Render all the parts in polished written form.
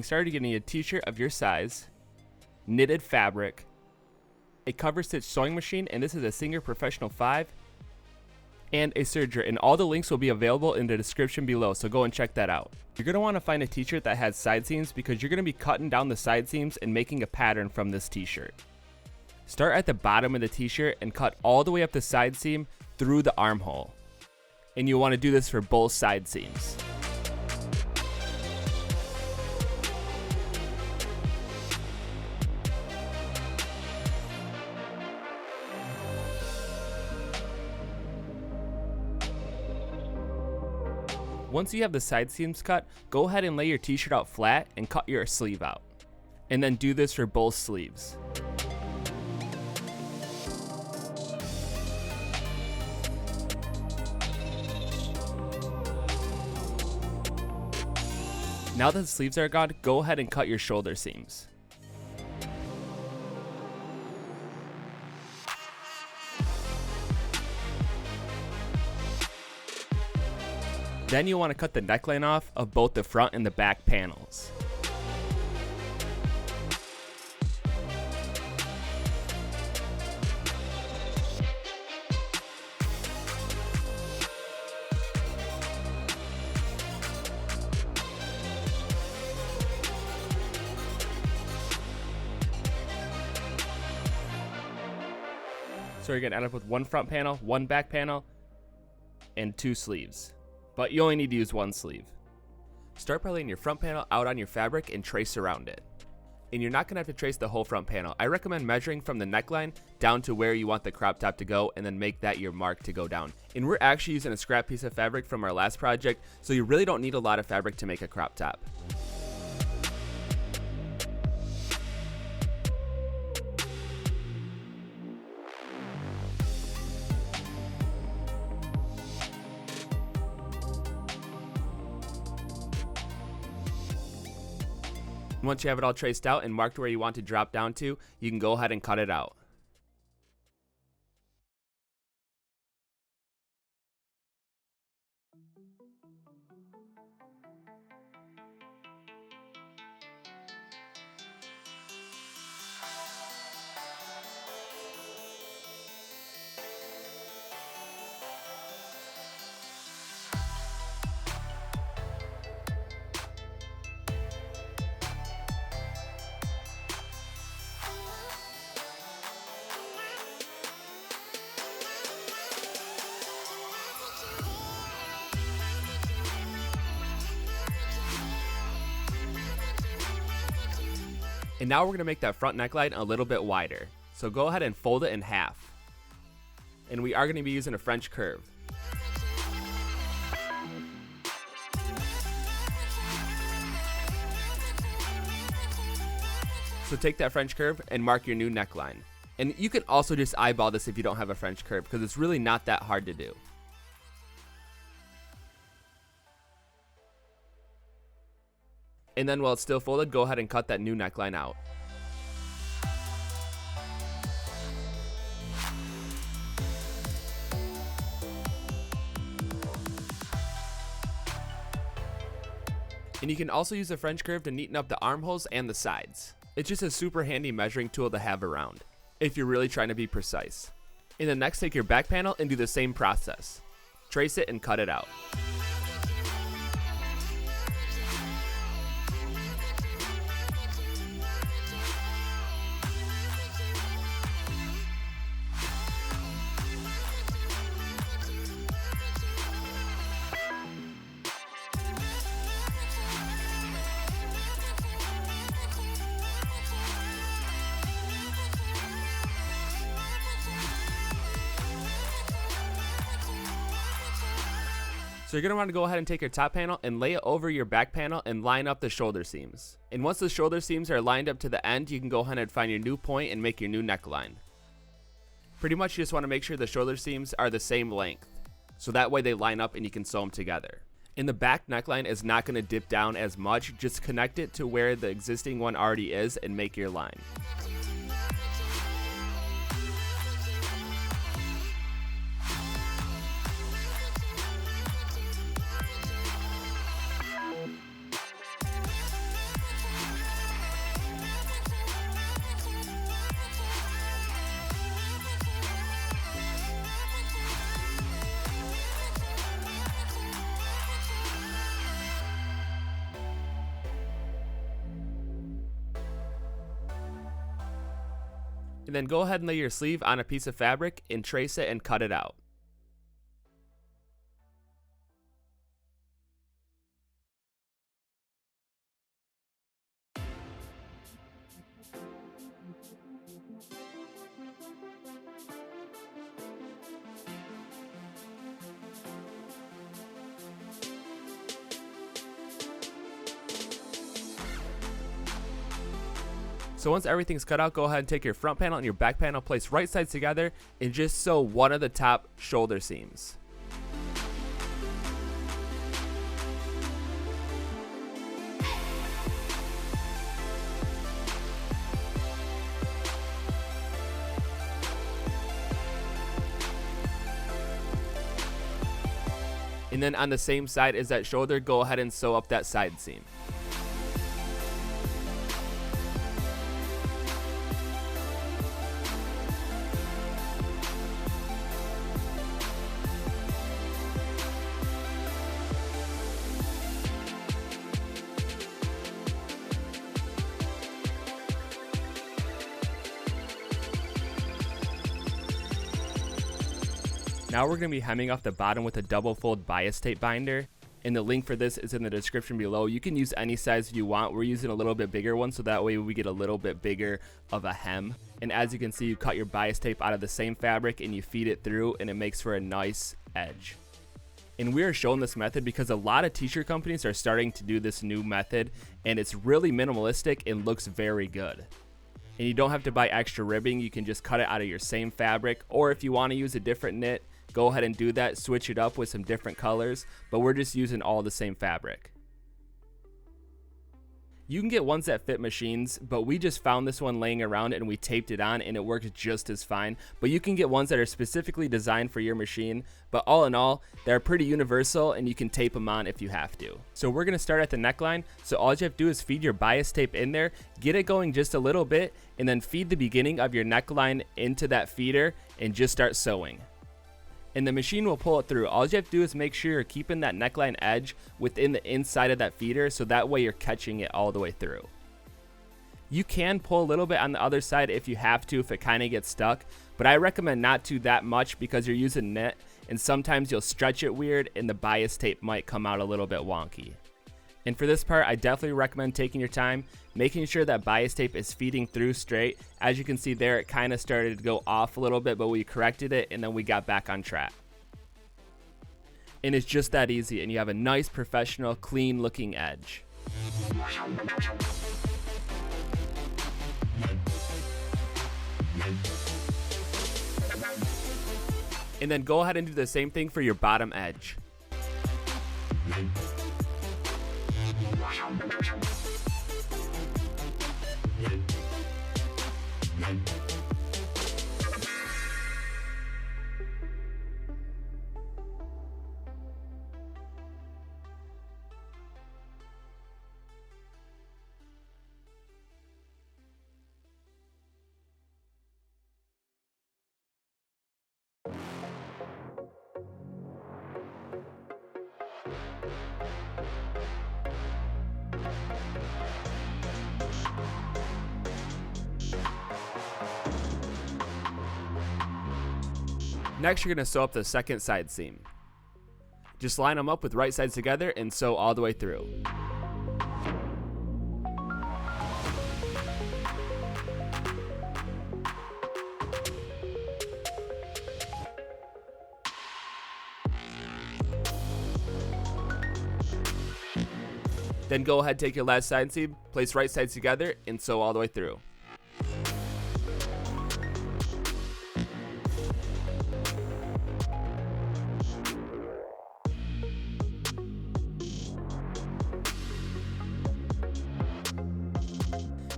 started, you're going to need a t-shirt of your size, knitted fabric, a cover stitch sewing machine, and this is a Singer Professional 5, and a serger, and all the links will be available in the description below, so go and check that out. You're going to want to find a t-shirt that has side seams because you're going to be cutting down the side seams and making a pattern from this t-shirt. Start at the bottom of the t-shirt and cut all the way up the side seam through the armhole. And you'll want to do this for both side seams. Once you have the side seams cut, go ahead and lay your t-shirt out flat and cut your sleeve out. And then do this for both sleeves. Now that the sleeves are gone, go ahead and cut your shoulder seams. Then you'll want to cut the neckline off of both the front and the back panels. So you're going to end up with one front panel, one back panel, and two sleeves. But you only need to use one sleeve. Start by laying your front panel out on your fabric and trace around it. And you're not going to have to trace the whole front panel. I recommend measuring from the neckline down to where you want the crop top to go and then make that your mark to go down. And we're actually using a scrap piece of fabric from our last project, so you really don't need a lot of fabric to make a crop top. Once you have it all traced out and marked where you want to drop down to, you can go ahead and cut it out. And now we're going to make that front neckline a little bit wider. So go ahead and fold it in half. And we are going to be using a French curve. So take that French curve and mark your new neckline. And you can also just eyeball this if you don't have a French curve, because it's really not that hard to do. And then while it's still folded, go ahead and cut that new neckline out. And you can also use a French curve to neaten up the armholes and the sides. It's just a super handy measuring tool to have around, if you're really trying to be precise. And then next, take your back panel and do the same process. Trace it and cut it out. So you're going to want to go ahead and take your top panel and lay it over your back panel and line up the shoulder seams. And once the shoulder seams are lined up to the end, you can go ahead and find your new point and make your new neckline. Pretty much you just want to make sure the shoulder seams are the same length, so that way they line up and you can sew them together. And the back neckline is not going to dip down as much, just connect it to where the existing one already is and make your line. And then go ahead and lay your sleeve on a piece of fabric and trace it and cut it out. So once everything's cut out, go ahead and take your front panel and your back panel, place right sides together, and just sew one of the top shoulder seams. And then on the same side as that shoulder, go ahead and sew up that side seam. Now we're going to be hemming off the bottom with a double fold bias tape binder, and the link for this is in the description below. You can use any size you want. We're using a little bit bigger one, so that way we get a little bit bigger of a hem. And as you can see, you cut your bias tape out of the same fabric and you feed it through, and it makes for a nice edge. And we are showing this method because a lot of t-shirt companies are starting to do this new method, and it's really minimalistic and looks very good. And you don't have to buy extra ribbing. You can just cut it out of your same fabric, or if you want to use a different knit, go ahead and do that, switch it up with some different colors, but we're just using all the same fabric. You can get ones that fit machines, but we just found this one laying around and we taped it on and it works just as fine. But you can get ones that are specifically designed for your machine, but all in all, they're pretty universal and you can tape them on if you have to. So we're gonna start at the neckline, so all you have to do is feed your bias tape in there, get it going just a little bit, and then feed the beginning of your neckline into that feeder and just start sewing. And the machine will pull it through. All you have to do is make sure you're keeping that neckline edge within the inside of that feeder, so that way you're catching it all the way through. You can pull a little bit on the other side if you have to, if it kind of gets stuck, but I recommend not to that much because you're using knit and sometimes you'll stretch it weird and the bias tape might come out a little bit wonky. And for this part, I definitely recommend taking your time, making sure that bias tape is feeding through straight. As you can see there, it kind of started to go off a little bit, but we corrected it and then we got back on track. And it's just that easy, and you have a nice, professional, clean looking edge. And then go ahead and do the same thing for your bottom edge. Next, you're going to sew up the second side seam. Just line them up with right sides together and sew all the way through. Then go ahead, take your last side seam, place right sides together, and sew all the way through.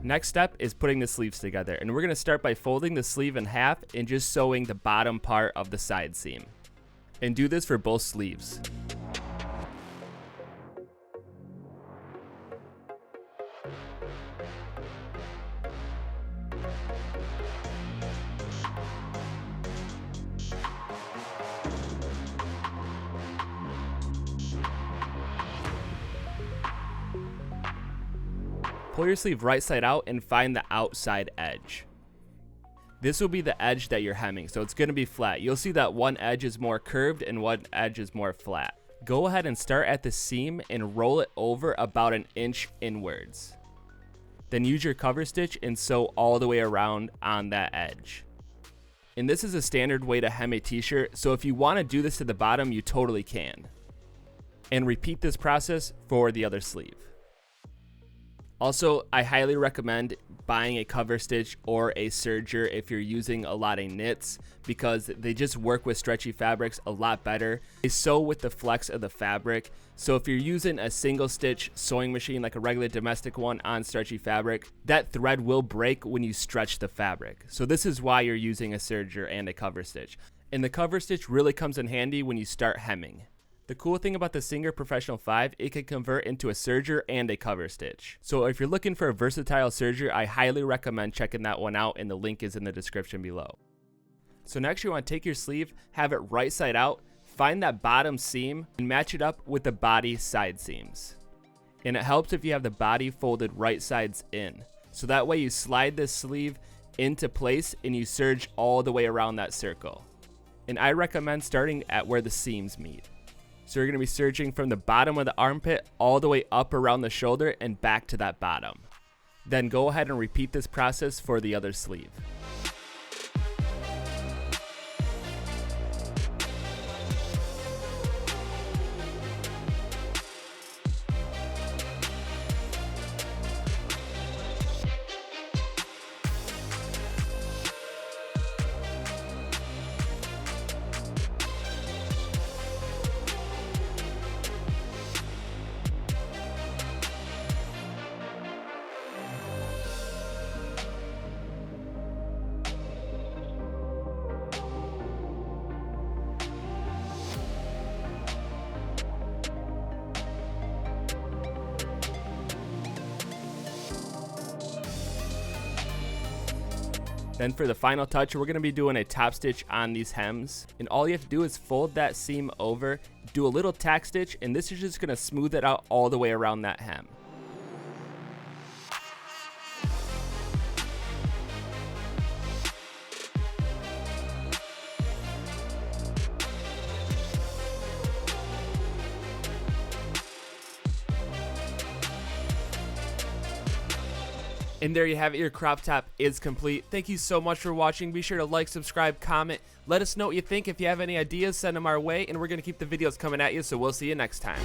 Next step is putting the sleeves together, and we're going to start by folding the sleeve in half and just sewing the bottom part of the side seam. And do this for both sleeves. Pull your sleeve right side out and find the outside edge. this will be the edge that you're hemming, so it's going to be flat. You'll see that one edge is more curved and one edge is more flat. Go ahead and start at the seam and roll it over about 1 inch inwards. Then use your cover stitch and sew all the way around on that edge. And this is a standard way to hem a t-shirt, so if you want to do this to the bottom, you totally can. And repeat this process for the other sleeve. Also, I highly recommend buying a cover stitch or a serger if you're using a lot of knits, because they just work with stretchy fabrics a lot better. They sew with the flex of the fabric, so if you're using a single stitch sewing machine like a regular domestic one on stretchy fabric, that thread will break when you stretch the fabric. So this is why you're using a serger and a cover stitch. And the cover stitch really comes in handy when you start hemming. The cool thing about the Singer Professional 5, it can convert into a serger and a cover stitch. So if you're looking for a versatile serger, I highly recommend checking that one out, and the link is in the description below. So next you want to take your sleeve, have it right side out, find that bottom seam, and match it up with the body side seams. And it helps if you have the body folded right sides in. So that way you slide this sleeve into place and you serge all the way around that circle. And I recommend starting at where the seams meet. So you're going to be serging from the bottom of the armpit all the way up around the shoulder and back to that bottom. Then go ahead and repeat this process for the other sleeve. Then for the final touch, we're going to be doing a top stitch on these hems. And all you have to do is fold that seam over, do a little tack stitch, and this is just going to smooth it out all the way around that hem. And there you have it, your crop top is complete. Thank you so much for watching. Be sure to like, subscribe, comment. Let us know what you think. If you have any ideas, send them our way, and we're going to keep the videos coming at you, so we'll see you next time.